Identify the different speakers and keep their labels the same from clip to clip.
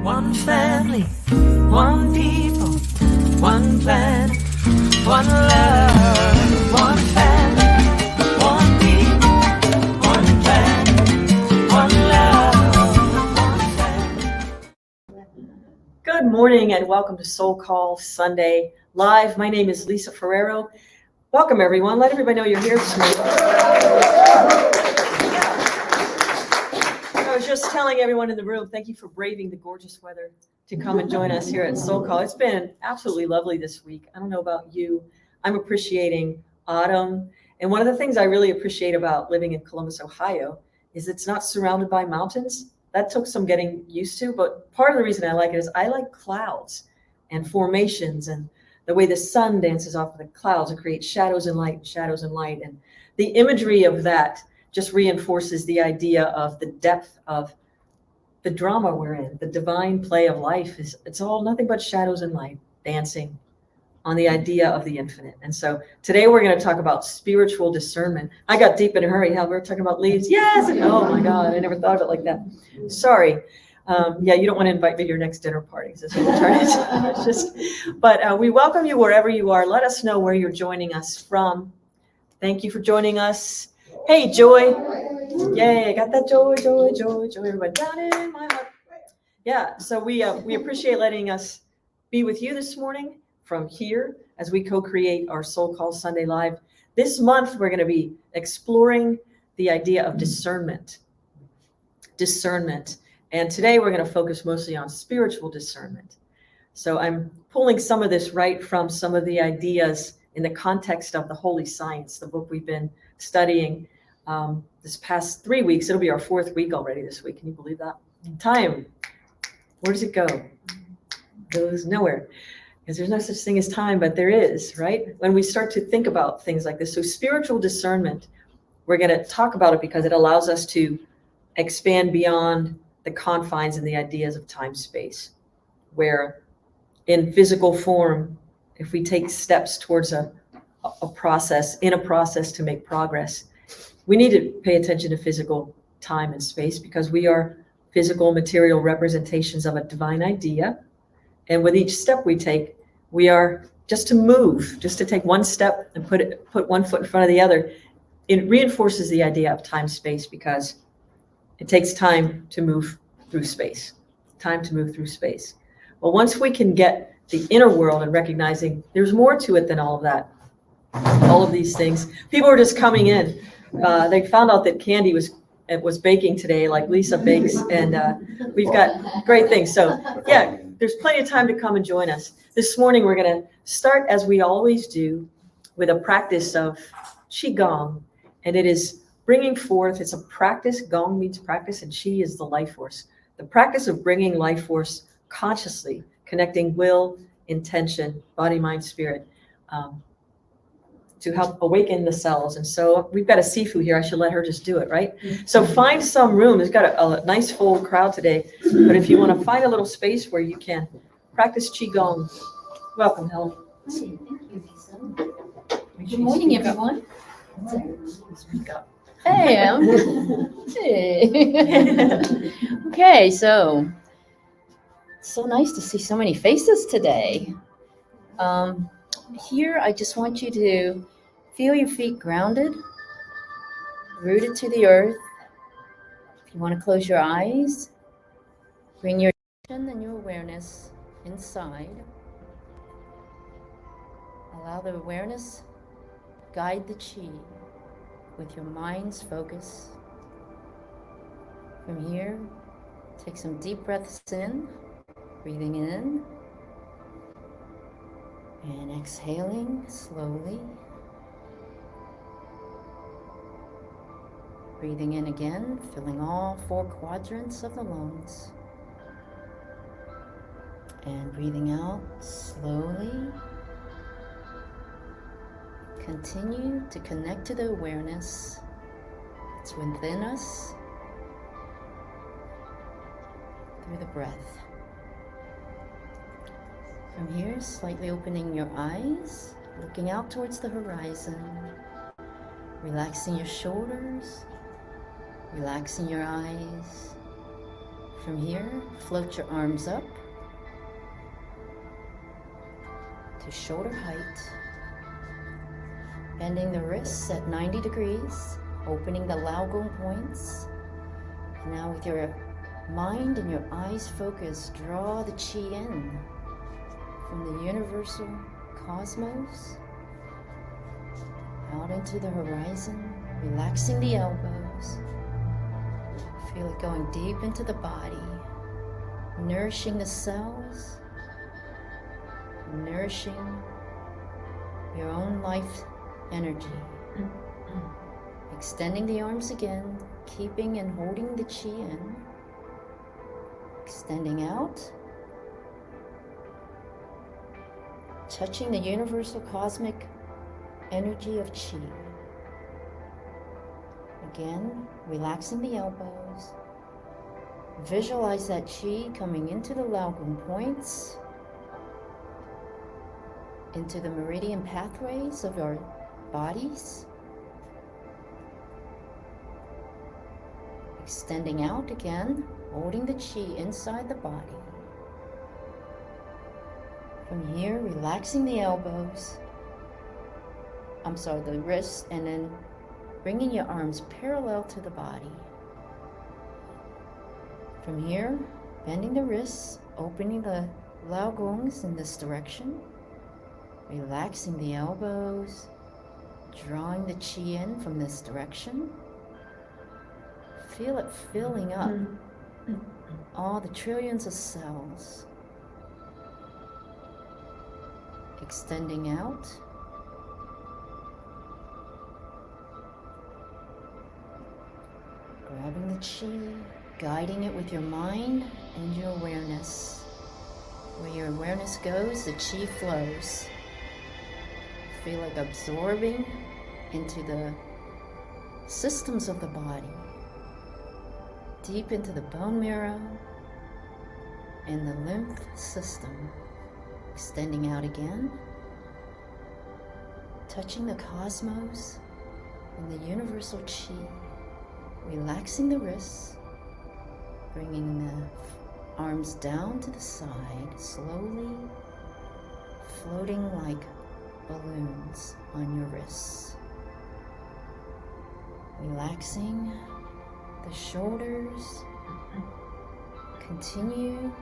Speaker 1: One family, one people, one planet, one love. One family, one people, one planet, one love. One family. Good morning and welcome to SoulCall Sunday Live. My name is Lisa Ferrero. Welcome everyone. Let everybody know you're here this morning. I was just telling everyone in the room, thank you for braving the gorgeous weather to come and join us here at SoulCall. It's been absolutely lovely this week. I don't know about you. I'm appreciating autumn. And one of the things I really appreciate about living in Columbus, Ohio, is it's not surrounded by mountains. That took some getting used to, but part of the reason I like it is I like clouds and formations and the way the sun dances off of the clouds and creates shadows and light, shadows and light. And the imagery of that just reinforces the idea of the depth of the drama we're in. The divine play of life it's all nothing but shadows and light dancing on the idea of the infinite. And so today we're going to talk about spiritual discernment. I got deep in a hurry. How we're talking about leaves. Yes. Oh my God. I never thought of it like that. Sorry. Yeah, you don't want to invite me to your next dinner parties. But we welcome you wherever you are. Let us know where you're joining us from. Thank you for joining us. Hey, Joy. Yay, I got that joy, everybody down in my heart. Yeah, so we appreciate letting us be with you this morning from here as we co-create our SoulCall Sunday Live. This month, we're going to be exploring the idea of discernment. And today we're going to focus mostly on spiritual discernment. So I'm pulling some of this right from some of the ideas in the context of the Holy Science, the book we've been studying this past 3 weeks. It'll be our 4th week already this week. Can you believe that? Time, where does it go? Goes nowhere, because there's no such thing as time, but there is, right? When we start to think about things like this. So spiritual discernment, we're going to talk about it because it allows us to expand beyond the confines and the ideas of time space, where in physical form, if we take steps towards a process to make progress, we need to pay attention to physical time and space because we are physical material representations of a divine idea. And with each step we take, we are just to take one step and put one foot in front of the other. It reinforces the idea of time space because it takes time to move through space. Well, once we can get the inner world and recognizing there's more to it than all of that, all of these things. People are just coming in. They found out that Candy was baking today, like Lisa bakes, and we've got great things. So yeah, there's plenty of time to come and join us. This morning we're going to start, as we always do, with a practice of Qigong, and it is bringing forth. It's a practice. Gong means practice, and Qi is the life force. The practice of bringing life force consciously, connecting will, intention, body, mind, spirit, to help awaken the cells. And so we've got a Sifu here. I should let her just do it, right? So find some room. It's got a nice full crowd today. But if you want to find a little space where you can practice Qigong, welcome, Helen.
Speaker 2: Hi, thank you, Lisa. Good morning, everyone.
Speaker 1: Speak up.
Speaker 2: Hey, hey. Okay, so nice to see so many faces today. Here, I just want you to feel your feet grounded, rooted to the earth. If you want to close your eyes, bring your attention and your awareness inside. Allow the awareness guide the chi with your mind's focus. From here, take some deep breaths in, breathing in, and exhaling slowly. Breathing in again, filling all 4 quadrants of the lungs. And breathing out slowly. Continue to connect to the awareness that's within us through the breath. From here, slightly opening your eyes, looking out towards the horizon, relaxing your shoulders, relaxing your eyes. From here, float your arms up to shoulder height, bending the wrists at 90 degrees, opening the Laogong points. Now with your mind and your eyes focused, draw the chi in from the universal cosmos out into the horizon, relaxing the elbows. Feel it going deep into the body, nourishing the cells, nourishing your own life energy. Extending the arms again, keeping and holding the chi in. Extending out. Touching the universal cosmic energy of chi. Again, relaxing the elbows. Visualize that chi coming into the Laogong points, into the meridian pathways of our bodies. Extending out again, holding the chi inside the body. From here, relaxing the elbows, the wrists, and then bringing your arms parallel to the body. From here, bending the wrists, opening the Laogongs in this direction, relaxing the elbows, drawing the chi in from this direction. Feel it filling up all the trillions of cells. Extending out. Grabbing the chi, guiding it with your mind and your awareness. Where your awareness goes, the chi flows. Feel like absorbing into the systems of the body, deep into the bone marrow and the lymph system. Extending out again, touching the cosmos and the universal chi, relaxing the wrists, bringing the arms down to the side, slowly floating like balloons on your wrists. Relaxing the shoulders. Continue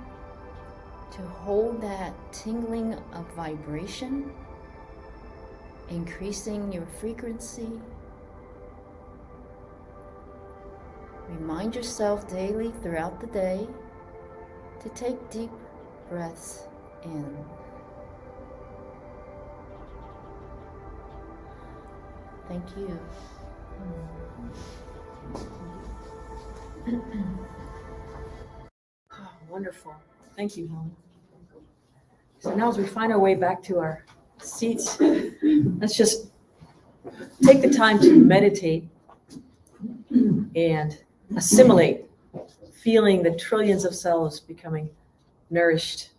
Speaker 2: to hold that tingling of vibration, increasing your frequency. Remind yourself daily throughout the day to take deep breaths in. Thank you.
Speaker 1: Oh, wonderful. Thank you, Helen. So now as we find our way back to our seats, let's just take the time to meditate and assimilate, feeling the trillions of cells becoming nourished.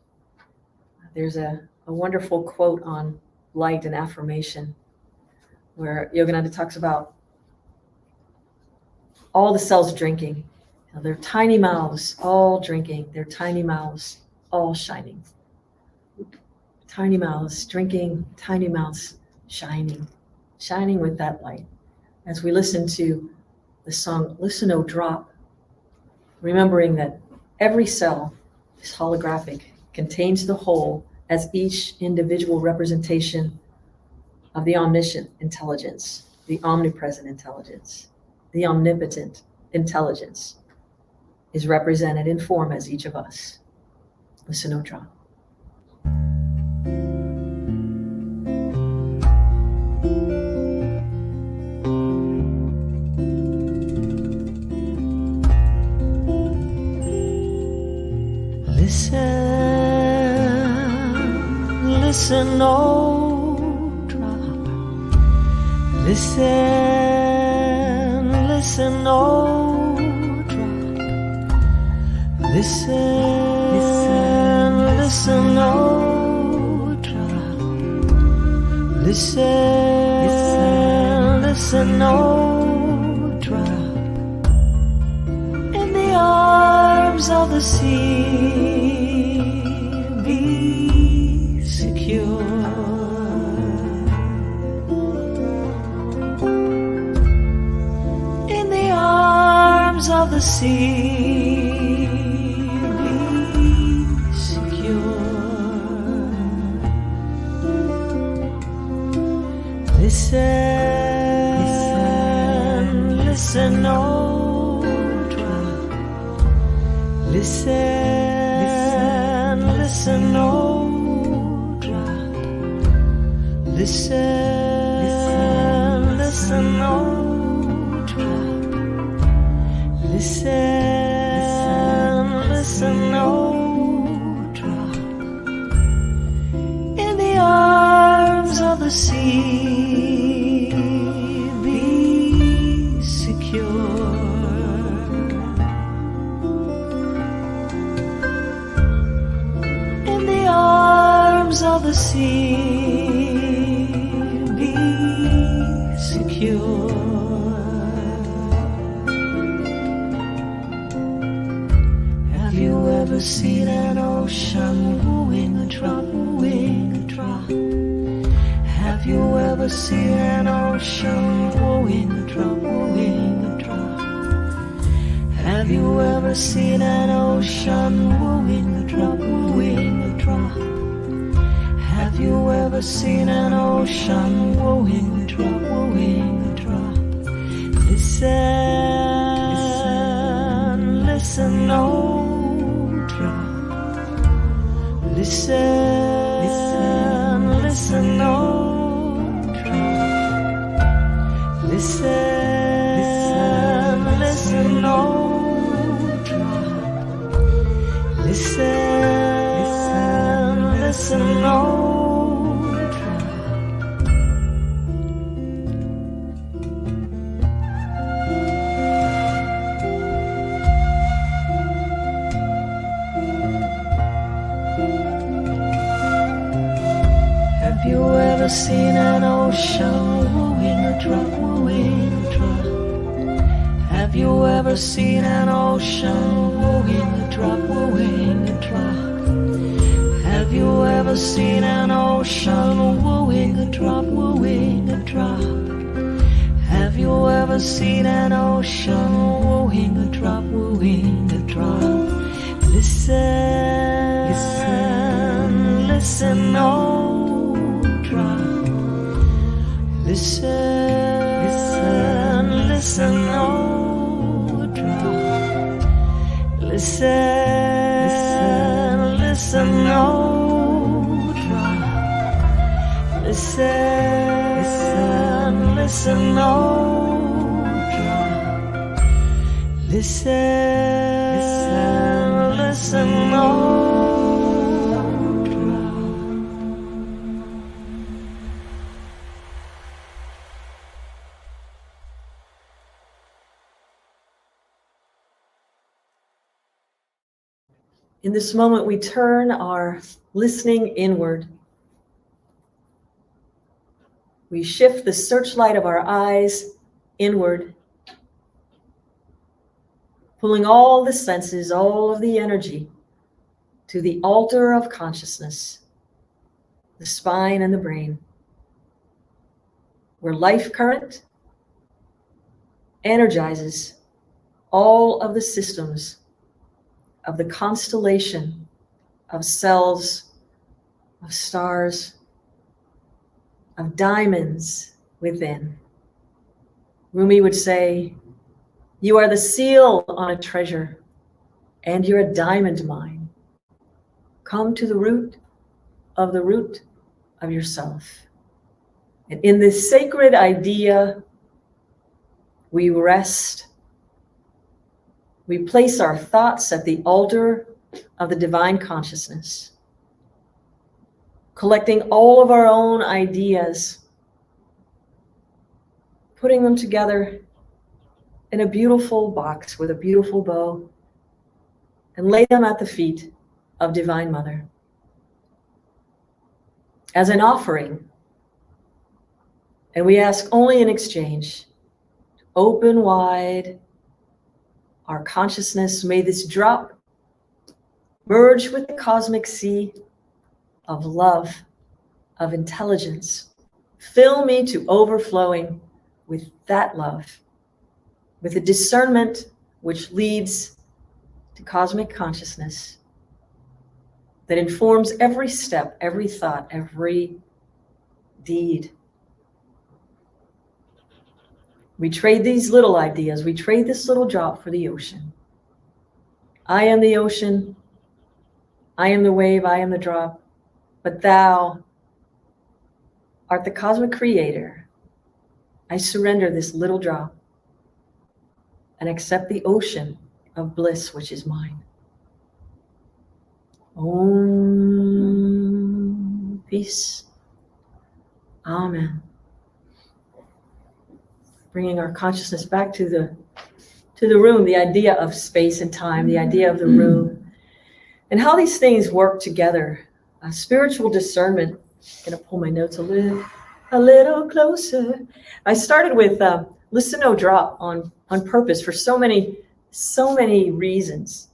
Speaker 1: There's a wonderful quote on light and affirmation where Yogananda talks about all the cells drinking. Their tiny mouths all drinking, their tiny mouths all shining. Tiny mouths drinking, tiny mouths shining, shining with that light. As we listen to the song, Listen, O Drop, remembering that every cell is holographic, contains the whole as each individual representation of the omniscient intelligence, the omnipresent intelligence, the omnipotent intelligence is represented in form as each of us. Listen, O drop.
Speaker 3: Listen, listen, oh drop. Listen, listen, oh drop. Listen, listen, oh drop. Listen, listen, oh drop. In the arms of the sea, be secure. In the arms of the sea, be secure. Listen, listen, oh drop. Listen, listen, oh drop. Listen, listen, oh drop. Listen, listen, oh drop. In the arms of the sea, be secure. In the arms of the sea, be secure. Have you ever seen an ocean wooing a drop, wooing a drop? Have you ever seen an ocean wooing a drop, wooing a drop? Have you ever seen an ocean wooing a drop, wooing a drop? Have you ever seen an ocean wooing a drop, wooing a drop? Listen, listen, oh drop. Listen, listen, oh drop. Listen, listen, oh drop. Listen, listen, oh drop. Have you ever seen an ocean wooing a drop, wooing a drop? Have you ever seen an ocean wooing a drop, wooing a drop? Have you ever seen an ocean wooing a drop, wooing a drop? Have you ever seen an ocean wooing a drop, wooing a drop? Listen, listen, listen, oh drop. Listen, listen, listen, oh drop. Listen, listen, oh drop. Listen, listen, oh drop. Listen, listen, oh drop.
Speaker 1: In this moment, we turn our listening inward. We shift the searchlight of our eyes inward, pulling all the senses, all of the energy to the altar of consciousness, the spine and the brain, where life current energizes all of the systems of the constellation of cells, of stars, of diamonds within. Rumi would say, you are the seal on a treasure, and you're a diamond mine. Come to the root of yourself. And in this sacred idea, we rest. We place our thoughts at the altar of the divine consciousness, collecting all of our own ideas, putting them together in a beautiful box with a beautiful bow, and lay them at the feet of Divine Mother as an offering. And we ask only in exchange, open wide our consciousness. May this drop merge with the cosmic sea of love, of intelligence. Fill me to overflowing with that love, with a discernment which leads to cosmic consciousness that informs every step, every thought, every deed. We trade these little ideas. We trade this little drop for the ocean. I am the ocean. I am the wave. I am the drop. But thou art the cosmic creator. I surrender this little drop and accept the ocean of bliss, which is mine. Om. Peace. Amen. Bringing our consciousness back to the room, the idea of space and time, the idea of the room, and how these things work together. Spiritual discernment. I'm going to pull my notes a little closer. I started with listen, no drop on purpose for so many reasons.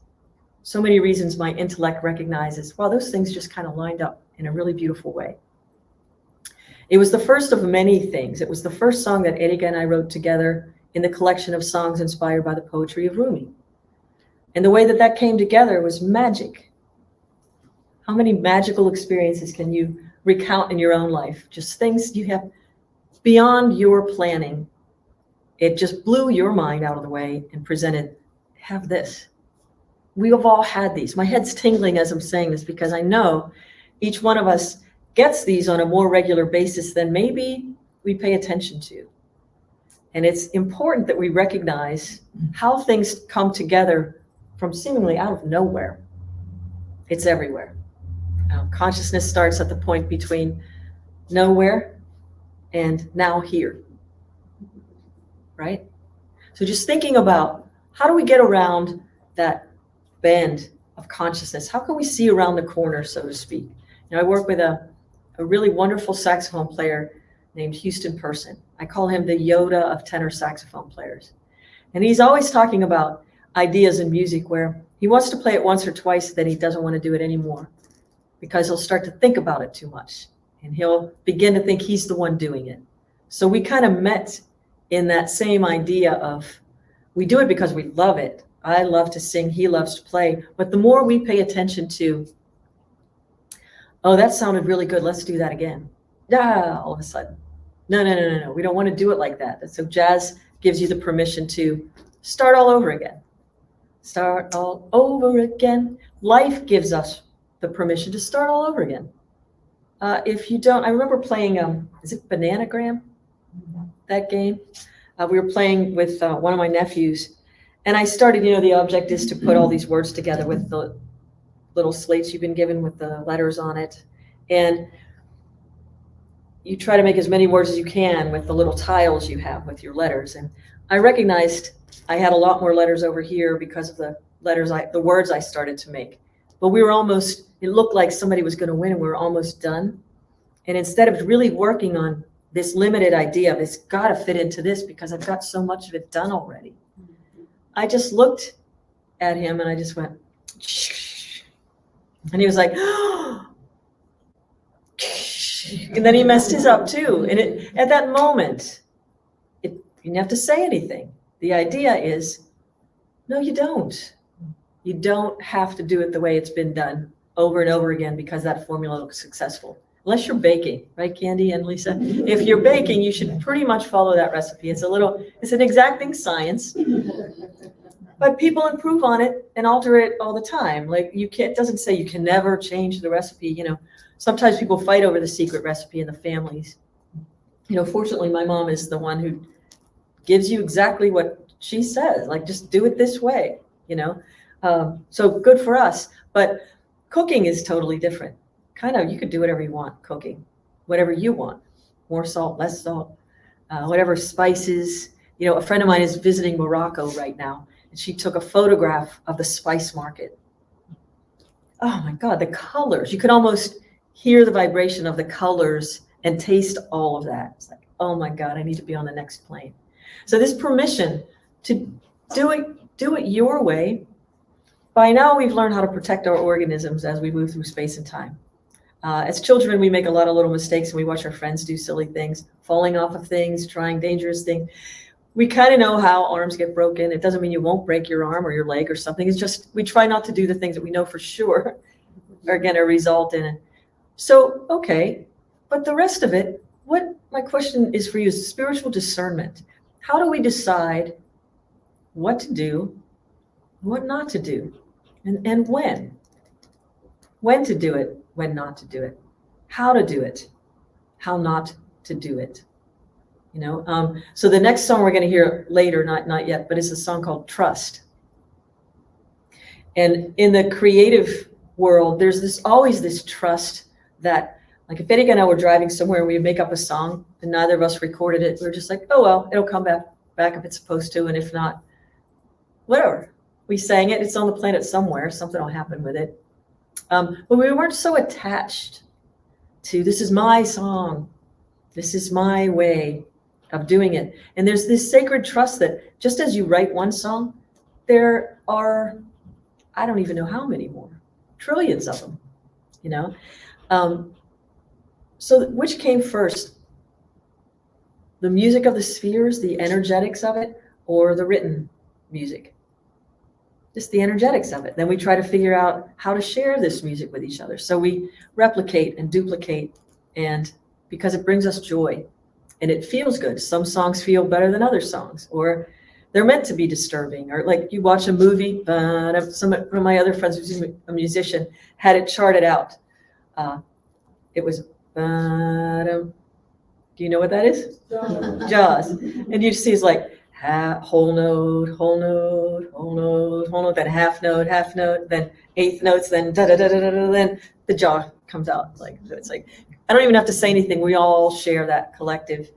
Speaker 1: So many reasons my intellect recognizes, wow, those things just kind of lined up in a really beautiful way. It was the first of many things. It was the first song that Erika and I wrote together in the collection of songs inspired by the poetry of Rumi. And the way that came together was magic. How many magical experiences can you recount in your own life? Just things you have beyond your planning. It just blew your mind out of the way and presented, have this. We have all had these. My head's tingling as I'm saying this because I know each one of us gets these on a more regular basis than maybe we pay attention to. And it's important that we recognize how things come together from seemingly out of nowhere. It's everywhere. Consciousness starts at the point between nowhere and now here, right? So just thinking about how do we get around that bend of consciousness? How can we see around the corner, so to speak? You know, I work with a really wonderful saxophone player named Houston Person. I call him the Yoda of tenor saxophone players. And he's always talking about ideas in music where he wants to play it once or twice, then he doesn't want to do it anymore because he'll start to think about it too much and he'll begin to think he's the one doing it. So we kind of met in that same idea of we do it because we love it. I love to sing, he loves to play. But the more we pay attention to, oh, that sounded really good, let's do that again. All of a sudden. No. We don't want to do it like that. And so jazz gives you the permission to start all over again. Start all over again. Life gives us the permission to start all over again. If you don't, I remember playing, is it Bananagram? That game? We were playing with one of my nephews. And I started, the object is to put all these words together with the little slates you've been given with the letters on it. And you try to make as many words as you can with the little tiles you have with your letters. And I recognized I had a lot more letters over here because of the words I started to make. But we were almost, it looked like somebody was going to win and we were almost done. And instead of really working on this limited idea of it's got to fit into this because I've got so much of it done already, I just looked at him and I just went, shh. And he was like, oh. And then he messed his up too. And at that moment, you didn't have to say anything. The idea is, no, you don't. You don't have to do it the way it's been done over and over again because that formula looks successful. unless you're baking, right, Candy and Lisa? If you're baking, you should pretty much follow that recipe. It's an exacting science, but people improve on it and alter it all the time. Like it doesn't say you can never change the recipe. Sometimes people fight over the secret recipe in the families. Fortunately, my mom is the one who gives you exactly what she says, like just do it this way, so good for us. But cooking is totally different. You could do whatever you want cooking, whatever you want, more salt, less salt, whatever spices. A friend of mine is visiting Morocco right now, and she took a photograph of the spice market. Oh my God, the colors. You could almost hear the vibration of the colors and taste all of that. It's like, oh my God, I need to be on the next plane. So this permission to do it your way. By now, we've learned how to protect our organisms as we move through space and time. As children, we make a lot of little mistakes, and we watch our friends do silly things, falling off of things, trying dangerous things. We kind of know how arms get broken. It doesn't mean you won't break your arm or your leg or something. It's just we try not to do the things that we know for sure are going to result in it. So, okay, but the rest of it, what my question is for you is spiritual discernment. How do we decide what to do, what not to do, and when? When to do it, when not to do it, how to do it, how not to do it. So the next song we're going to hear later, not yet, but it's a song called Trust. And in the creative world, there's always this trust that, like if Eddie and I were driving somewhere and we make up a song and neither of us recorded it, we're just like, oh, well, it'll come back if it's supposed to. And if not, whatever. We sang it. It's on the planet somewhere. Something will happen with it. But we weren't so attached to this is my song. This is my way of doing it. And there's this sacred trust that just as you write one song, there are, I don't even know how many more, trillions of them, So which came first? The music of the spheres, the energetics of it, or the written music? Just the energetics of it. Then we try to figure out how to share this music with each other. So we replicate and duplicate, and because it brings us joy and it feels good. Some songs feel better than other songs, or they're meant to be disturbing, or like you watch a movie. One of my other friends who's a musician had it charted out. It was, do you know what that is? Jaws. And you see it's like, whole note, whole note, whole note, whole note, then half note, then eighth notes, then da da da da da, then the jaw comes out. Like so it's like I don't even have to say anything. We all share that collective.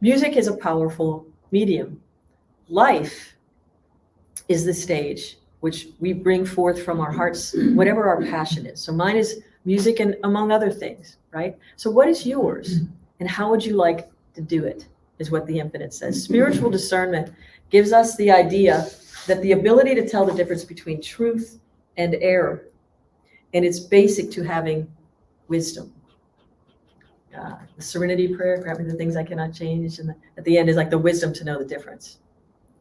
Speaker 1: Music is a powerful medium. Life is the stage which we bring forth from our hearts, whatever our passion is. So mine is music, and among other things, right? So what is yours, and how would you like to do it? Is what the Infinite says. Spiritual discernment gives us the idea that the ability to tell the difference between truth and error, and it's basic to having wisdom. The Serenity Prayer, grant me the things I cannot change, and at the end is like the wisdom to know the difference,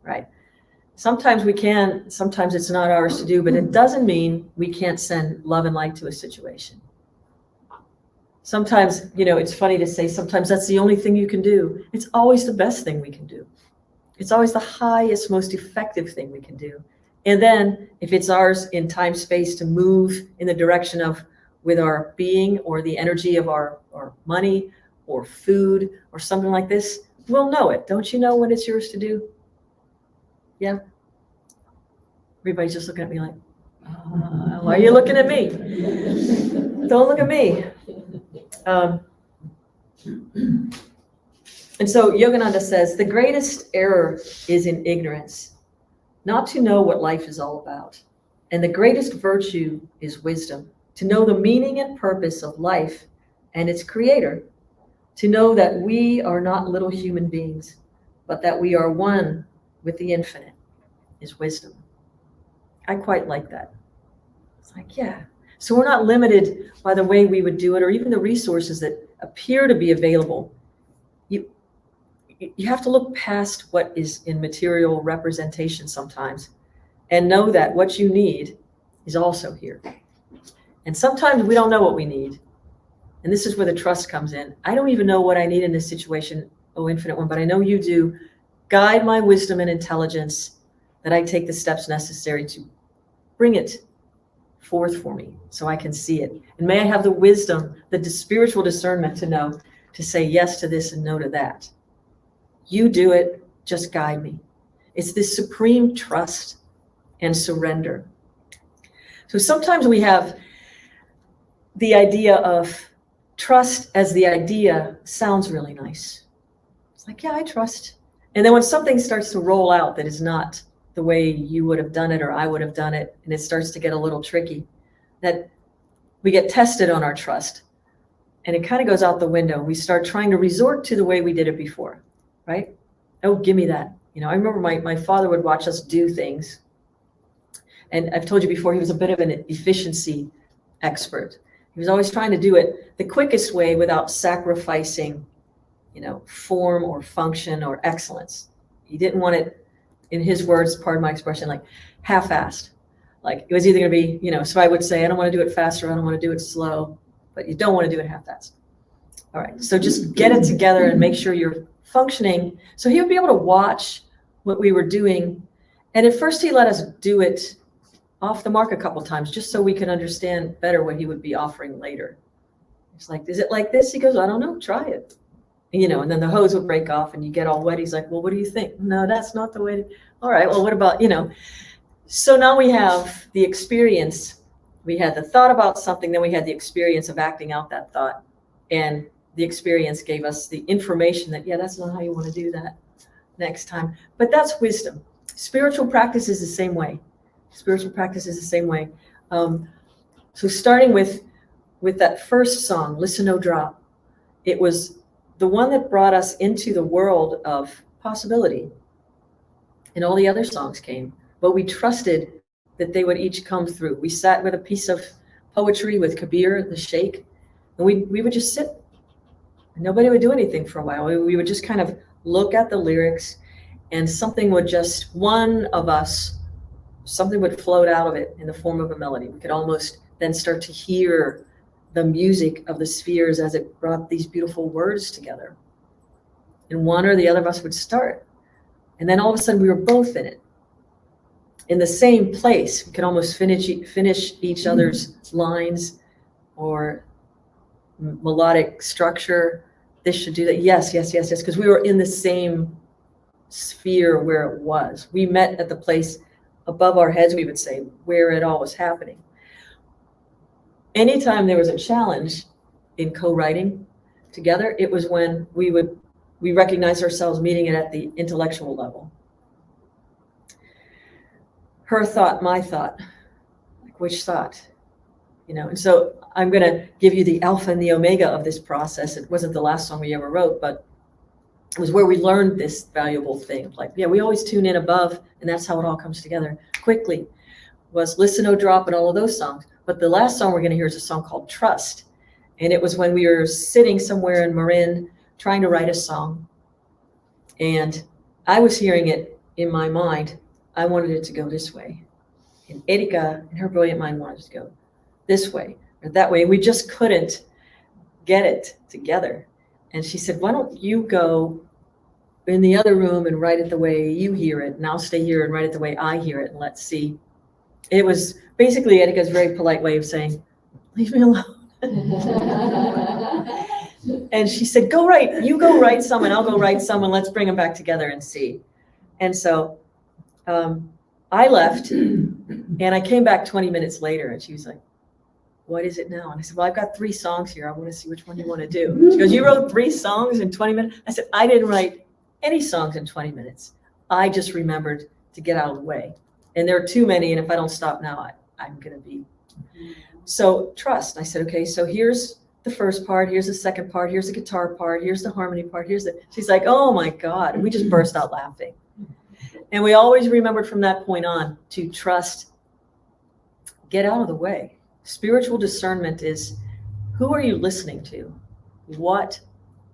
Speaker 1: right? Sometimes we can, sometimes it's not ours to do, but it doesn't mean we can't send love and light to a situation. Sometimes, it's funny to say sometimes that's the only thing you can do. It's always the best thing we can do. It's always the highest, most effective thing we can do. And then if it's ours in time, space to move in the direction of with our being or the energy of our money or food or something like this, we'll know it. Don't you know when it's yours to do? Yeah. Everybody's just looking at me like, why are you looking at me? Don't look at me. And so Yogananda says, the greatest error is in ignorance, not to know what life is all about. And the greatest virtue is wisdom, to know the meaning and purpose of life and its creator, to know that we are not little human beings, but that we are one with the infinite is wisdom. I quite like that. It's like, yeah. So we're not limited by the way we would do it or even the resources that appear to be available. You have to look past what is in material representation sometimes and know that what you need is also here. And sometimes we don't know what we need. And this is where the trust comes in. I don't even know what I need in this situation, oh Infinite One, but I know you do. Guide my wisdom and intelligence that I take the steps necessary to bring it forth for me so I can see it. And may I have the wisdom, the spiritual discernment to know, to say yes to this and no to that. You do it, just guide me. It's this supreme trust and surrender. So sometimes we have the idea of trust as the idea sounds really nice. It's like, yeah, I trust. And then when something starts to roll out that is not the way you would have done it or I would have done it, and it starts to get a little tricky, that we get tested on our trust. And it kind of goes out the window. We start trying to resort to the way we did it before, right? Oh, give me that. You know, I remember my father would watch us do things. And I've told you before, he was a bit of an efficiency expert. He was always trying to do it the quickest way without sacrificing, you know, form or function or excellence. He didn't want it, in his words, pardon my expression, like half-assed. Like it was either going to be, you know, so I would say, I don't want to do it faster, I don't want to do it slow, but you don't want to do it half-assed. All right, so just get it together and make sure you're functioning. So he would be able to watch what we were doing. And at first he let us do it off the mark a couple of times, just so we could understand better what he would be offering later. It's like, is it like this? He goes, I don't know, try it. You know, and then the hose would break off and you get all wet. He's like, well, what do you think? No, that's not the way to, all right, well, what about, you know? So now we have the experience. We had the thought about something, then we had the experience of acting out that thought. And the experience gave us the information that, yeah, that's not how you want to do that next time. But that's wisdom. Spiritual practice is the same way. Spiritual practice is the same way. So starting with that first song, Listen, No Drop, it was the one that brought us into the world of possibility. And all the other songs came, but we trusted that they would each come through. We sat with a piece of poetry with Kabir, the Sheikh, and we would just sit. And nobody would do anything for a while. We would just kind of look at the lyrics, and something would just, one of us, something would float out of it in the form of a melody. We could almost then start to hear the music of the spheres as it brought these beautiful words together. And one or the other of us would start. And then all of a sudden we were both in it, in the same place. We could almost finish each other's lines or melodic structure. This should do that. Yes, because we were in the same sphere where it was. We met at the place above our heads, we would say, where it all was happening. Anytime there was a challenge in co-writing together, it was when we recognized ourselves meeting it at the intellectual level. Her thought, my thought, like which thought, you know? And so I'm going to give you the alpha and the omega of this process. It wasn't the last song we ever wrote, but it was where we learned this valuable thing. Like, yeah, we always tune in above, and that's how it all comes together quickly, was Listen, No Drop, and all of those songs. But the last song we're going to hear is a song called Trust. And it was when we were sitting somewhere in Marin trying to write a song. And I was hearing it in my mind. I wanted it to go this way. And Erika, in her brilliant mind, wanted it to go this way or that way. We just couldn't get it together. And she said, why don't you go in the other room and write it the way you hear it, and I'll stay here and write it the way I hear it, and let's see. It was basically Erika's very polite way of saying, leave me alone. And she said, go write. You go write some, and I'll go write some, and let's bring them back together and see. And so I left, and I came back 20 minutes later, and she was like, what is it now? And I said, well, I've got 3 songs here. I want to see which one you want to do. She goes, you wrote 3 songs in 20 minutes? I said, I didn't write any songs in 20 minutes. I just remembered to get out of the way. And there are too many, and if I don't stop now, I'm going to be. So trust. I said, okay, so here's the first part, here's the second part, here's the guitar part, here's the harmony part, she's like, oh my God. And we just burst out laughing. And we always remembered from that point on to trust, get out of the way. Spiritual discernment is, who are you listening to? What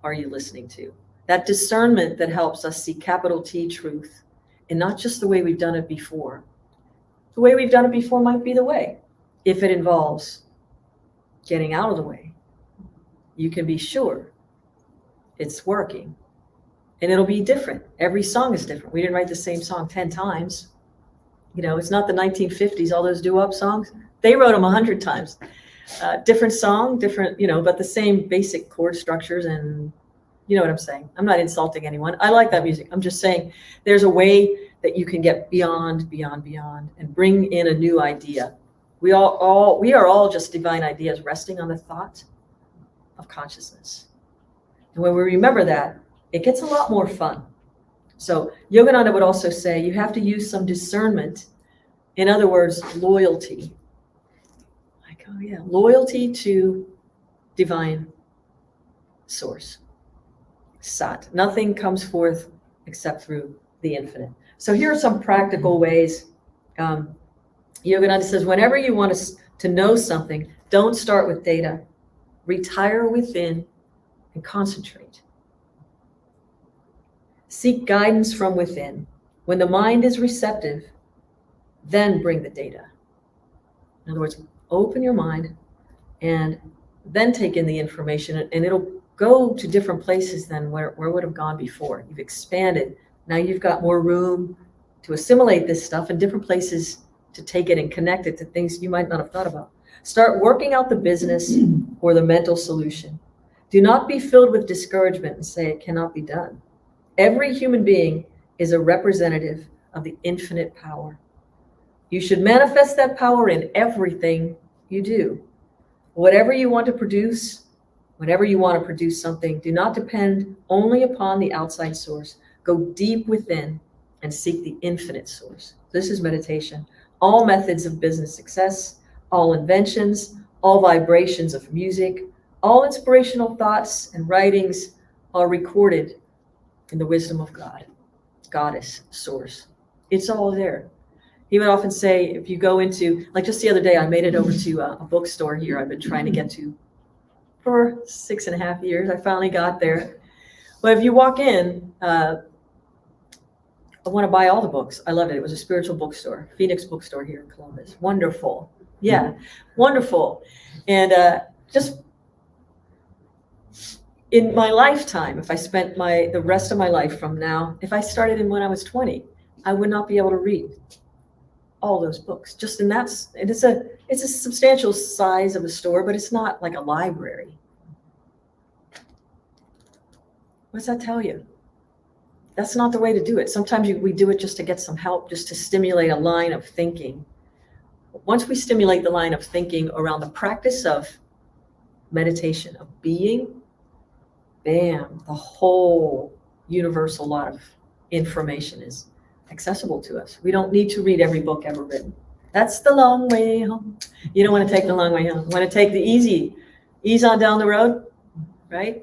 Speaker 1: are you listening to? That discernment that helps us see capital T truth, and not just the way we've done it before. The way we've done it before might be the way, if it involves getting out of the way. you can be sure it's working. And it'll be different. Every song is different. We didn't write the same song 10 times. You know, it's not the 1950s, all those doo-wop songs. They wrote them 100 times. Different song, different, you know, but the same basic chord structures, and you know what I'm saying. I'm not insulting anyone. I like that music. I'm just saying there's a way that you can get beyond, and bring in a new idea. We are all just divine ideas resting on the thought of consciousness. And when we remember that, it gets a lot more fun. So Yogananda would also say you have to use some discernment. In other words, loyalty. Like, oh yeah, loyalty to divine source. Sat. Nothing comes forth except through the infinite. So here are some practical ways. Yogananda says, whenever you want to know something, don't start with data. Retire within and concentrate. Seek guidance from within. When the mind is receptive, then bring the data. In other words, open your mind and then take in the information, and it'll go to different places than where it would have gone before. You've expanded. Now you've got more room to assimilate this stuff in different places to take it and connect it to things you might not have thought about. Start working out the business or the mental solution. Do not be filled with discouragement and say it cannot be done. Every human being is a representative of the infinite power. You should manifest that power in everything you do. Whatever you want to produce, whenever you want to produce something, do not depend only upon the outside source. Go deep within and seek the infinite source. This is meditation. All methods of business success, all inventions, all vibrations of music, all inspirational thoughts and writings are recorded in the wisdom of God, Goddess, Source. It's all there. He would often say, if you go into, like just the other day, I made it over to a bookstore here I've been trying to get to for 6.5 years. I finally got there. But if you walk in, I want to buy all the books. I loved it. It was a spiritual bookstore, Phoenix bookstore here in Columbus. Wonderful. Yeah, wonderful. And just in my lifetime, if I spent the rest of my life from now, if I started in when I was 20, I would not be able to read all those books. Just in that, it's a substantial size of a store, but it's not like a library. What does that tell you? That's not the way to do it. Sometimes we do it just to get some help, just to stimulate a line of thinking. Once we stimulate the line of thinking around the practice of meditation, of being, bam, the whole universal lot of information is accessible to us. We don't need to read every book ever written. That's the long way home. You don't want to take the long way home. You want to take the ease on down the road, right?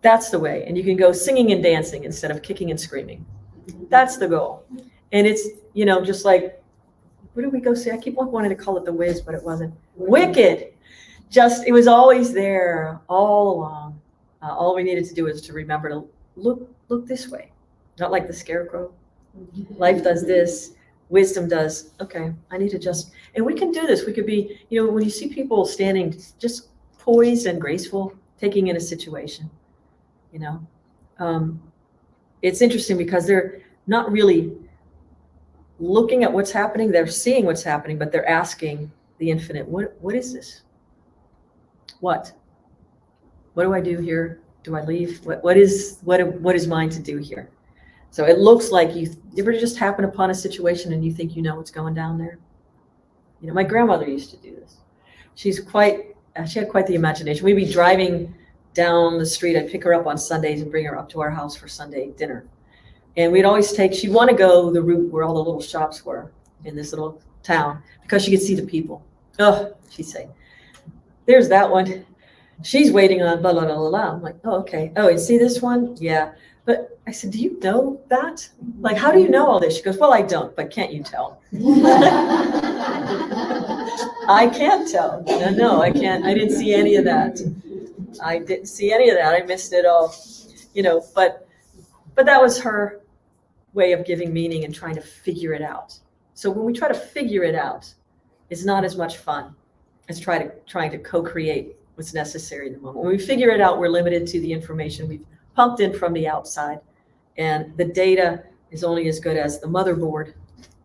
Speaker 1: That's the way. And you can go singing and dancing instead of kicking and screaming. That's the goal. And it's, just like, what did we go see? I keep wanting to call it The Wiz, but it wasn't. Wicked. It was always there all along. All we needed to do is to remember to look this way. Not like the scarecrow. Life does this. Wisdom does. Okay, I need to just, and we can do this. We could be, when you see people standing just poised and graceful, taking in a situation, it's interesting because they're not really looking at what's happening. They're seeing what's happening, but they're asking the infinite, what is this? What do I do here? Do I leave? What is mine to do here? So it looks like you ever just happen upon a situation and you think you know what's going down there. My grandmother used to do this. She had quite the imagination. We'd be driving down the street. I'd pick her up on Sundays and bring her up to our house for Sunday dinner. And we'd always she'd want to go the route where all the little shops were in this little town because she could see the people. Oh, she'd say, there's that one. She's waiting on blah, blah, blah, blah. I'm like, oh, okay. Oh, you see this one? Yeah. But I said, do you know that? Like, how do you know all this? She goes, well, I don't, but can't you tell? I can't tell. No, I can't. I didn't see any of that. I didn't see any of that. I missed it all, but that was her way of giving meaning and trying to figure it out. So when we try to figure it out, it's not as much fun as trying to co-create what's necessary in the moment. When we figure it out, we're limited to the information we've pumped in from the outside. And the data is only as good as the motherboard,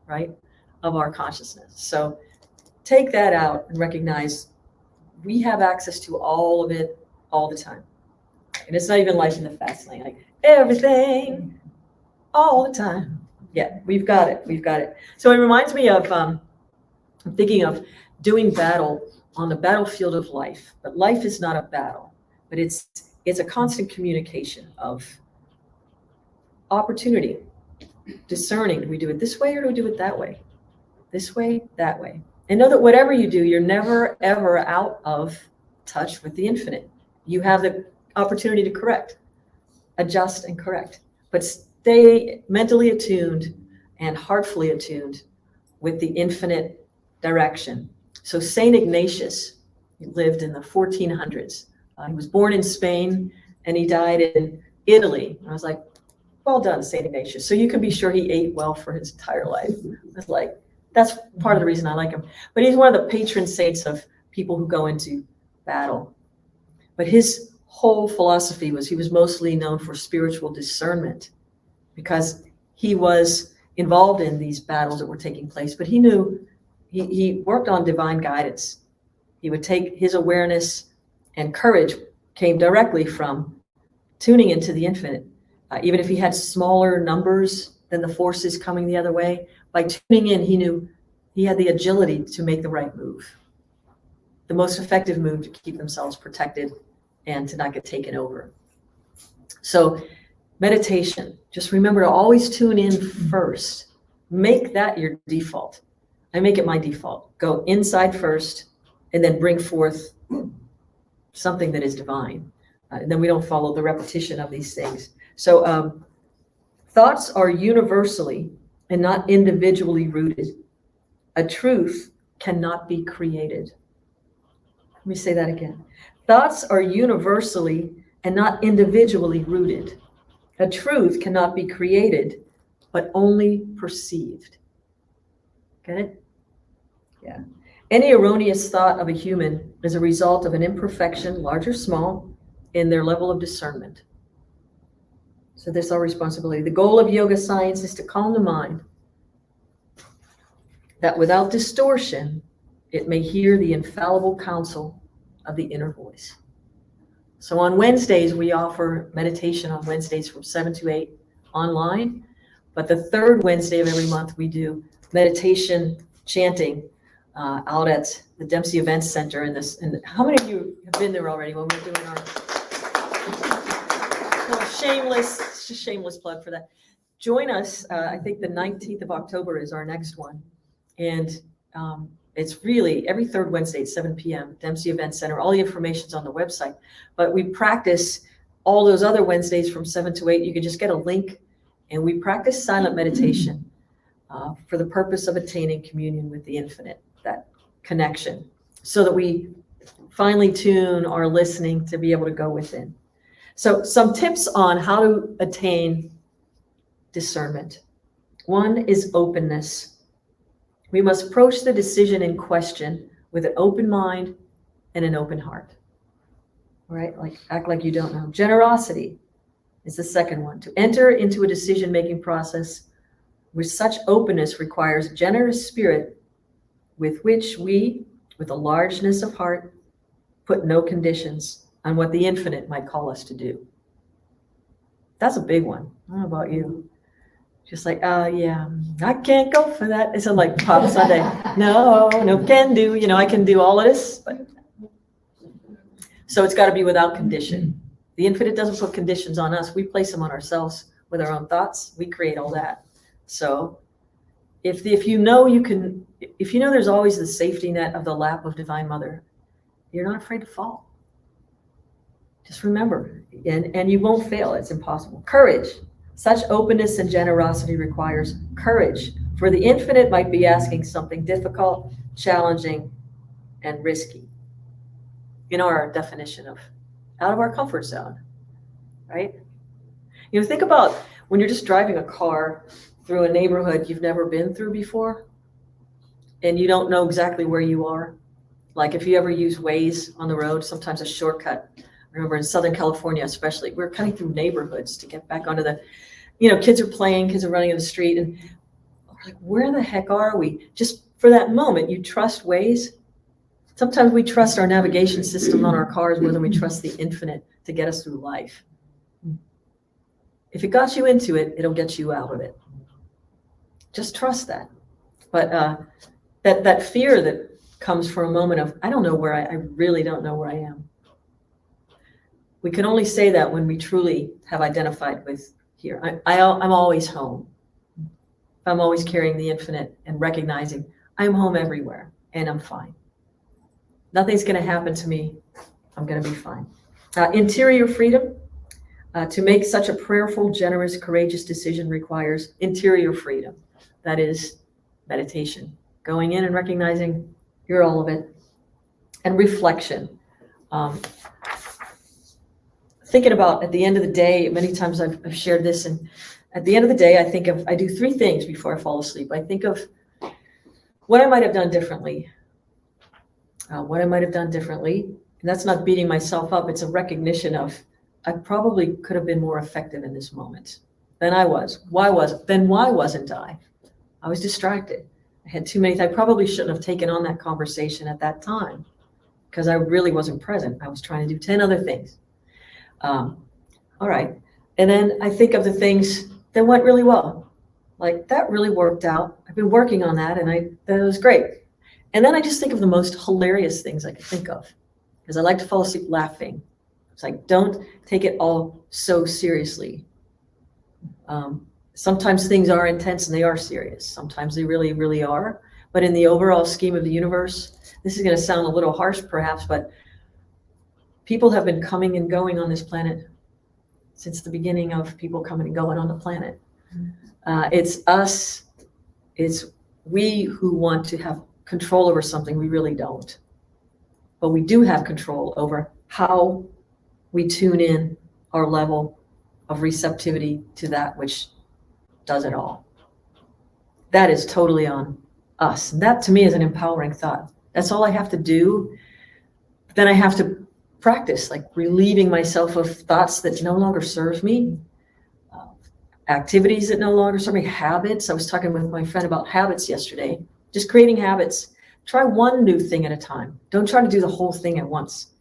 Speaker 1: right, of our consciousness. So take that out and recognize we have access to all of it all the time. And it's not even life in the fast lane, like everything, all the time. Yeah, we've got it. We've got it. So it reminds me of, I'm thinking of doing battle on the battlefield of life. But life is not a battle, but it's a constant communication of opportunity, discerning. Do we do it this way or do we do it that way? This way, that way. And know that whatever you do, you're never, ever out of touch with the infinite. You have the opportunity to correct, adjust, and correct. But stay mentally attuned and heartfully attuned with the infinite direction. So St. Ignatius, he lived in the 1400s. He was born in Spain and he died in Italy. I was like, well done, St. Ignatius. So you can be sure he ate well for his entire life. It's like, that's part of the reason I like him. But he's one of the patron saints of people who go into battle. But his whole philosophy was he was mostly known for spiritual discernment because he was involved in these battles that were taking place. But he knew he worked on divine guidance. He would take his awareness, and courage came directly from tuning into the infinite. Even if he had smaller numbers than the forces coming the other way, by tuning in, he knew he had the agility to make the right move, the most effective move to keep themselves protected and to not get taken over. So meditation, just remember to always tune in first. Make that your default. I make it my default. Go inside first and then bring forth something that is divine. And then we don't follow the repetition of these things. So thoughts are universally and not individually rooted. A truth cannot be created. Let me say that again. Thoughts are universally and not individually rooted. A truth cannot be created, but only perceived. Get it? Yeah. Any erroneous thought of a human is a result of an imperfection, large or small, in their level of discernment. So this is our responsibility. The goal of yoga science is to calm the mind, that without distortion, it may hear the infallible counsel of the inner voice. So on Wednesdays, we offer meditation on Wednesdays from 7 to 8 online. But the third Wednesday of every month, we do meditation chanting out at the Dempsey Events Center. And how many of you have been there already when we're doing our shameless plug for that? Join us. I think the 19th of October is our next one. And it's really every third Wednesday at 7 p.m., Dempsey Events Center. All the information's on the website. But we practice all those other Wednesdays from 7 to 8. You can just get a link. And we practice silent meditation for the purpose of attaining communion with the infinite, that connection, so that we finely tune our listening to be able to go within. So some tips on how to attain discernment. One is openness. We must approach the decision in question with an open mind and an open heart. Right? Like act like you don't know. Generosity is the second one. To enter into a decision-making process with such openness requires a generous spirit with which we, with a largeness of heart, put no conditions on what the infinite might call us to do. That's a big one. I don't know about you. Just like, yeah, I can't go for that. It's like Pop Sunday. No can do. I can do all of this. But so it's got to be without condition. The infinite doesn't put conditions on us. We place them on ourselves with our own thoughts. We create all that. So if you know there's always the safety net of the lap of Divine Mother, you're not afraid to fall. Just remember, and you won't fail. It's impossible. Courage. Such openness and generosity requires courage, for the infinite might be asking something difficult, challenging, and risky. Our definition of out of our comfort zone, right? Think about when you're just driving a car through a neighborhood you've never been through before, and you don't know exactly where you are. Like if you ever use Waze on the road, sometimes a shortcut. I remember in Southern California, especially, we're cutting through neighborhoods to get back onto the, kids are playing, kids are running in the street, and we're like, where the heck are we? Just for that moment, you trust Waze. Sometimes we trust our navigation system on our cars more than we trust the infinite to get us through life. If it got you into it, it'll get you out of it. Just trust that. But that fear that comes for a moment of, I don't know where I really don't know where I am. We can only say that when we truly have identified with here. I'm always home. I'm always carrying the infinite and recognizing I'm home everywhere and I'm fine. Nothing's going to happen to me. I'm going to be fine. Interior freedom. To make such a prayerful, generous, courageous decision requires interior freedom. That is meditation. Going in and recognizing you're all of it. And reflection. Thinking about at the end of the day, many times I've shared this, and at the end of the day, I do three things before I fall asleep. I think of what I might have done differently. And that's not beating myself up. It's a recognition of I probably could have been more effective in this moment than I was. Why wasn't I? I was distracted. I had too many. I probably shouldn't have taken on that conversation at that time because I really wasn't present. I was trying to do 10 other things. All right. And then I think of the things that went really well. Like that really worked out. I've been working on that and that was great. And then I just think of the most hilarious things I could think of because I like to fall asleep laughing. It's like, don't take it all so seriously. Sometimes things are intense and they are serious. Sometimes they really, really are. But in the overall scheme of the universe, this is going to sound a little harsh perhaps, but people have been coming and going on this planet since the beginning of people coming and going on the planet. It's us, it's we who want to have control over something we really don't. But we do have control over how we tune in our level of receptivity to that which does it all. That is totally on us. And that to me is an empowering thought. That's all I have to do. Then I have to practice, like relieving myself of thoughts that no longer serve me, activities that no longer serve me, habits. I was talking with my friend about habits yesterday, just creating habits. Try one new thing at a time. Don't try to do the whole thing at once.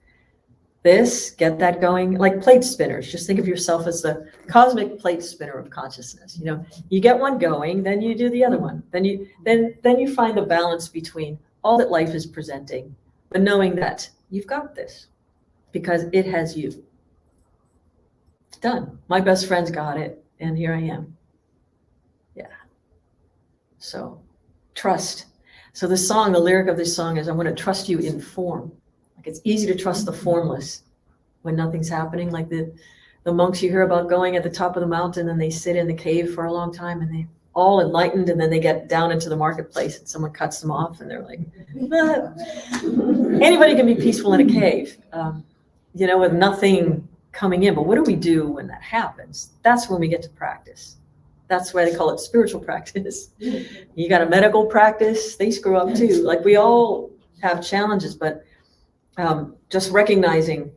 Speaker 1: Get that going, like plate spinners. Just think of yourself as the cosmic plate spinner of consciousness. You get one going, then you do the other one. Then you find the balance between all that life is presenting, but knowing that you've got this because it has you. It's done. My best friends got it, and here I am. Yeah. So trust. So the lyric of this song is, I want to trust you in form. It's easy to trust the formless when nothing's happening. Like the monks you hear about going at the top of the mountain and they sit in the cave for a long time and they all enlightened, and then they get down into the marketplace and someone cuts them off and they're like, anybody can be peaceful in a cave, with nothing coming in. But what do we do when that happens? That's when we get to practice. That's why they call it spiritual practice. You got a medical practice, they screw up too. Like we all have challenges, but just recognizing,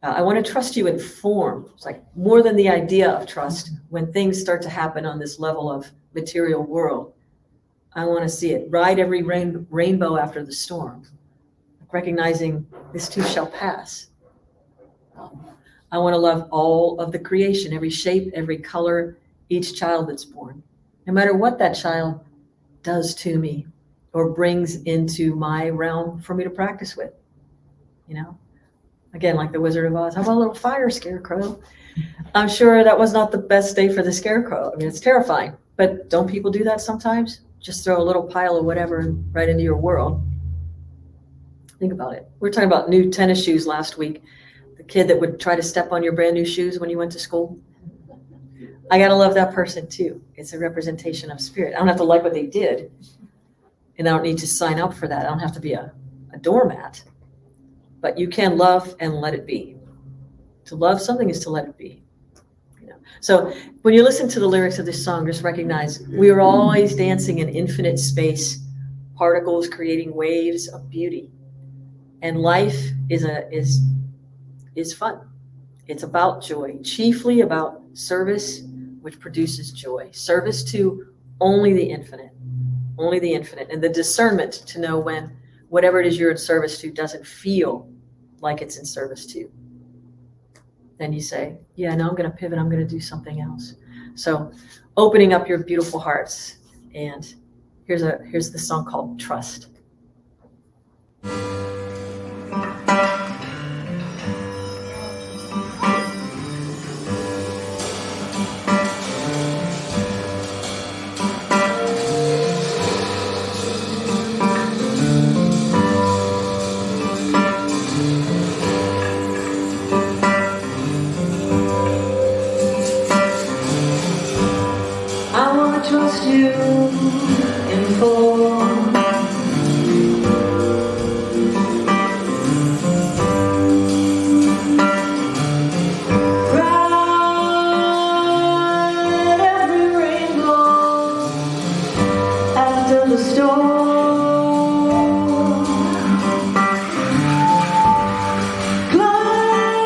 Speaker 1: I want to trust you in form. It's like more than the idea of trust. When things start to happen on this level of material world, I want to see it. Ride every rainbow after the storm. Recognizing this too shall pass. I want to love all of the creation, every shape, every color, each child that's born. No matter what that child does to me or brings into my realm for me to practice with. Again, like the Wizard of Oz, how about a little fire scarecrow? I'm sure that was not the best day for the scarecrow. I mean, it's terrifying, but don't people do that sometimes? Just throw a little pile of whatever right into your world. Think about it. We were talking about new tennis shoes last week. The kid that would try to step on your brand new shoes when you went to school. I gotta love that person too. It's a representation of spirit. I don't have to like what they did, and I don't need to sign up for that. I don't have to be a doormat. But you can love and let it be. To love something is to let it be. So when you listen to the lyrics of this song, just recognize we are always dancing in infinite space, particles creating waves of beauty. And life is fun. It's about joy, chiefly about service, which produces joy. Service to only the infinite, and the discernment to know when whatever it is you're in service to doesn't feel like it's in service to. Then you say, yeah, no, I'm going to pivot. I'm going to do something else. So opening up your beautiful hearts. And here's the song called Trust.
Speaker 3: Trust you in full. Ride every rainbow after the storm. Glide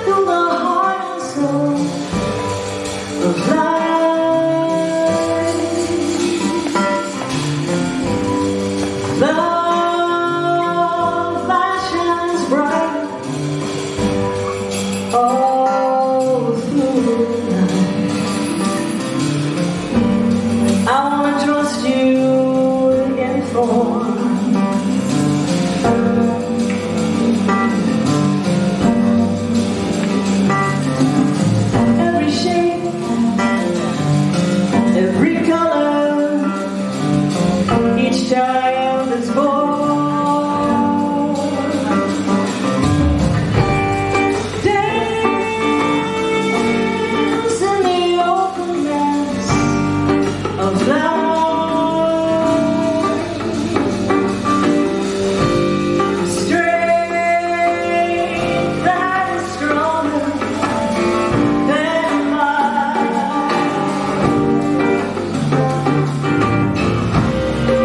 Speaker 3: through the heart and soul of life. Love that shines bright all through the night. I wanna trust you in form. Every shape, every color, each child is born. Dance in the openness of love. Strength that is stronger than life.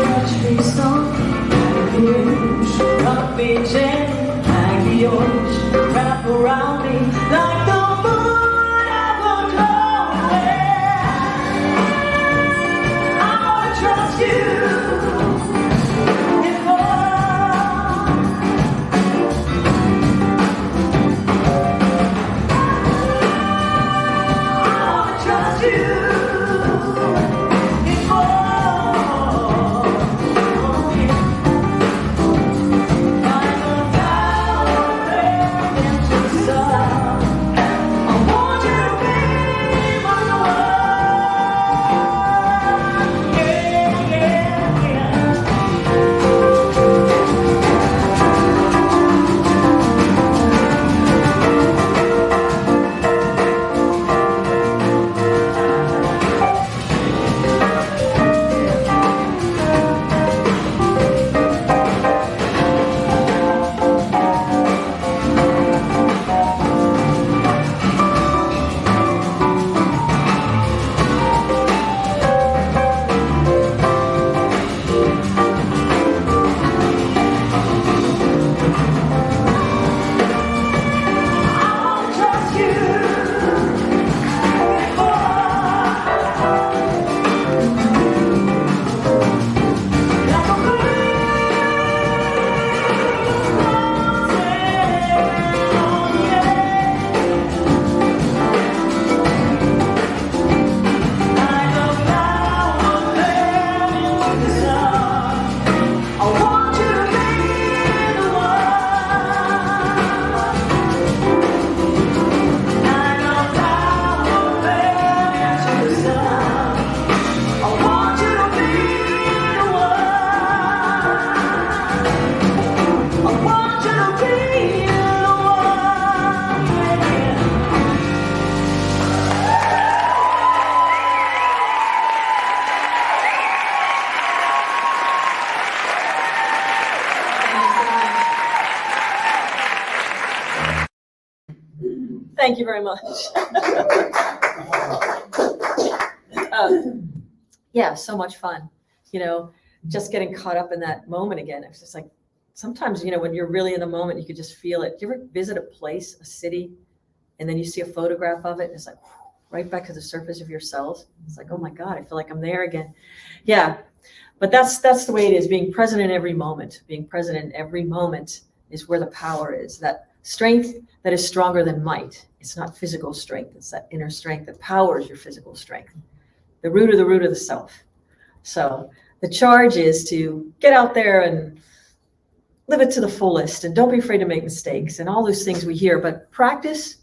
Speaker 3: Touch me soft, rock me gentle like the ocean. Wrap around me like the moon everglowing. I wanna trust you in more. I wanna trust you in more. Like a flower burned into the sun. I want you to be my one. Yeah, yeah, yeah. I wanna trust you like a like a flower burned into the sun. I want you to be the one. Like a flower burned into the sun. I want you to be the one. I want you to be the
Speaker 1: Thank you very much. Yeah, so much fun. Just getting caught up in that moment again. It's just like sometimes, when you're really in the moment, you could just feel it. Do you ever visit a place, a city, and then you see a photograph of it, and it's like right back to the surface of your cells? It's like, oh my God, I feel like I'm there again. Yeah, but that's the way it is, being present in every moment. Being present in every moment is where the power is, that strength that is stronger than might. It's not physical strength, it's that inner strength that powers your physical strength, the root of the self. So the charge is to get out there and live it to the fullest, and don't be afraid to make mistakes and all those things we hear, but practice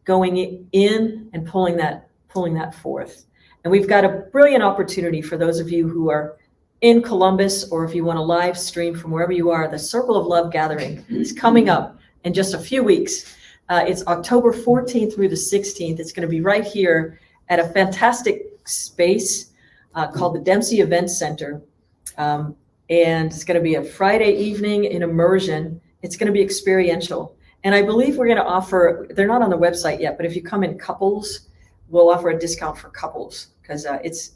Speaker 1: going in and pulling that forth. And we've got a brilliant opportunity for those of you who are in Columbus, or if you want to live stream from wherever you are. The Circle of Love Gathering is coming up in just a few weeks. It's October 14th through the 16th. It's going to be right here at a fantastic space called the Dempsey Event Center. And it's going to be a Friday evening in immersion. It's going to be experiential. And I believe we're going to offer, they're not on the website yet, but if you come in couples, we'll offer a discount for couples, because it's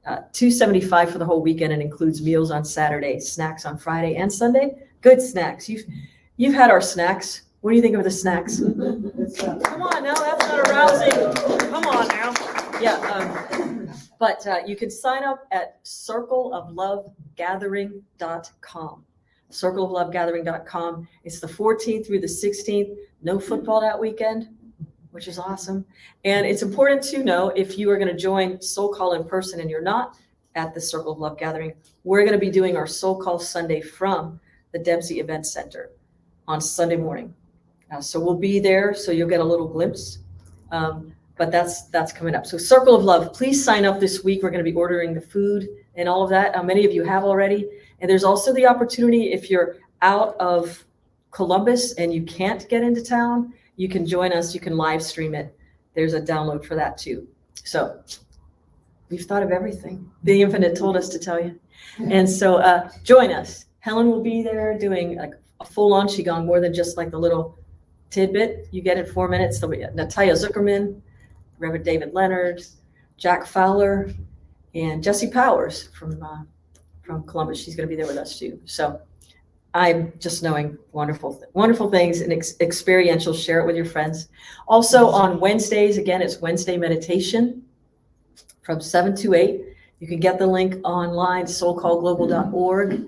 Speaker 1: $275 for the whole weekend, and includes meals on Saturday, snacks on Friday and Sunday. Good snacks. You've had our snacks. What do you think of the snacks? Come on now, that's not arousing. Come on now. Yeah, but you can sign up at circleoflovegathering.com. circleoflovegathering.com. It's the 14th through the 16th. No football that weekend, which is awesome. And it's important to know, if you are going to join SoulCall in person and you're not at the Circle of Love Gathering, we're going to be doing our SoulCall Sunday from the Dempsey Event Center on Sunday morning. So we'll be there, so you'll get a little glimpse. But that's coming up. So Circle of Love, please sign up this week. We're going to be ordering the food and all of that. Many of you have already. And there's also the opportunity, if you're out of Columbus and you can't get into town, you can join us. You can live stream it. There's a download for that too. So we've thought of everything the Infinite told us to tell you. And so join us. Helen will be there doing like a full-on Qigong, more than just like the little tidbit you get in 4 minutes. There'll be Natalia Zuckerman, Reverend David Leonard, Jack Fowler, and Jesse Powers from Columbus. She's going to be there with us too. So I'm just knowing wonderful things and experiential. Share it with your friends. Also on Wednesdays, again, it's Wednesday meditation from 7 to 8. You can get the link online, soulcallglobal.org.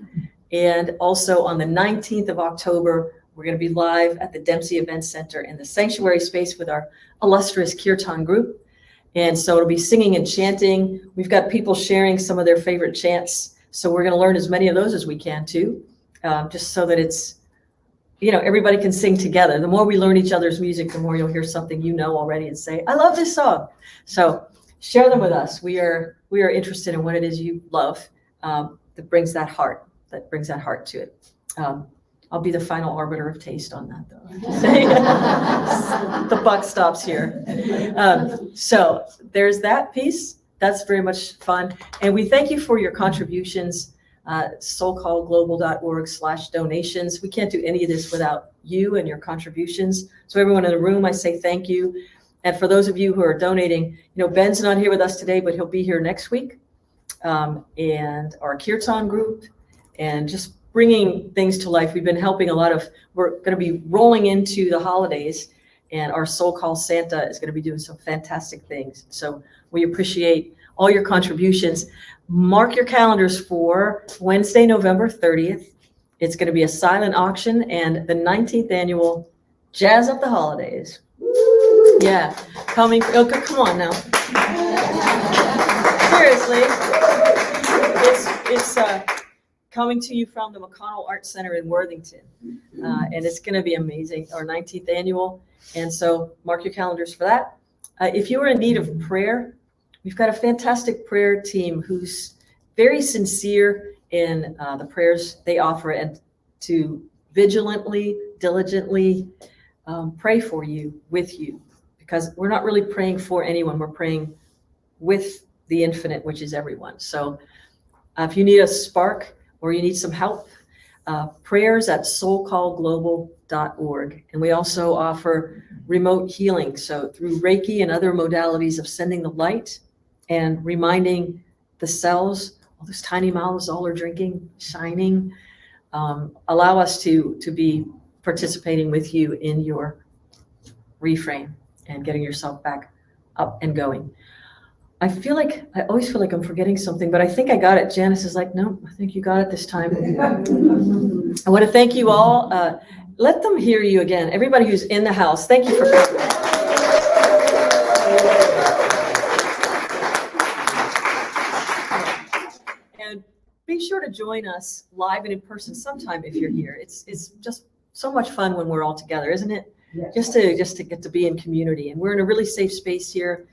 Speaker 1: And also on the 19th of October, we're going to be live at the Dempsey Event Center in the sanctuary space with our illustrious Kirtan group. And so it'll be singing and chanting. We've got people sharing some of their favorite chants. So we're going to learn as many of those as we can too, just so that it's, everybody can sing together. The more we learn each other's music, the more you'll hear something you know already and say, I love this song. So share them with us. We are interested in what it is you love that brings that heart to it. I'll be the final arbiter of taste on that, though. The buck stops here. So there's that piece. That's very much fun. And we thank you for your contributions, soulcallglobal.org/donations. We can't do any of this without you and your contributions. So everyone in the room, I say thank you. And for those of you who are donating, Ben's not here with us today, but he'll be here next week. And our Kirtan group, and just bringing things to life. We've been helping we're going to be rolling into the holidays, and our SoulCall Santa is going to be doing some fantastic things. So we appreciate all your contributions. Mark your calendars for Wednesday, November 30th. It's going to be a silent auction and the 19th annual Jazz Up the Holidays. Yeah, coming. Oh, come on now. Seriously, it's coming to you from the McConnell Arts Center in Worthington, and it's going to be amazing. Our 19th annual, and so mark your calendars for that. If you are in need of prayer, we've got a fantastic prayer team who's very sincere in the prayers they offer, and to vigilantly, diligently pray for you, with you, because we're not really praying for anyone. We're praying with the Infinite, which is everyone. So if you need a spark or you need some help, prayers at soulcallglobal.org. And we also offer remote healing. So through Reiki and other modalities of sending the light and reminding the cells, all those tiny mouths all are drinking, shining, allow us to be participating with you in your reframe and getting yourself back up and going. I always feel like I'm forgetting something, but I think I got it. Janice is like, no, I think you got it this time. I want to thank you all. Let them hear you again. Everybody who's in the house, thank you for coming. And be sure to join us live and in person sometime if you're here. It's just so much fun when we're all together, isn't it? Yeah. Just to get to be in community. And we're in a really safe space here.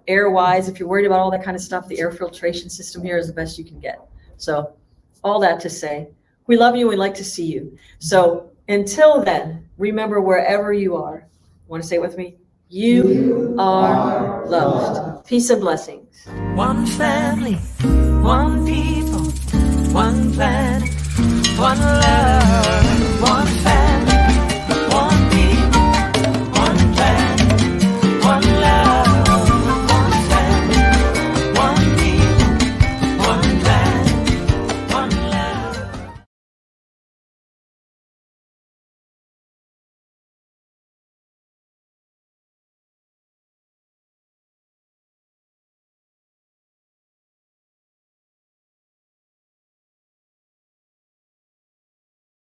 Speaker 1: Air-wise, if you're worried about all that kind of stuff, the air filtration system here is the best you can get. So all that to say, we love you. We'd like to see you. So until then, remember wherever you are, want to say it with me? You are loved. Peace and blessings.
Speaker 3: One family, one people, one planet, one love, one family.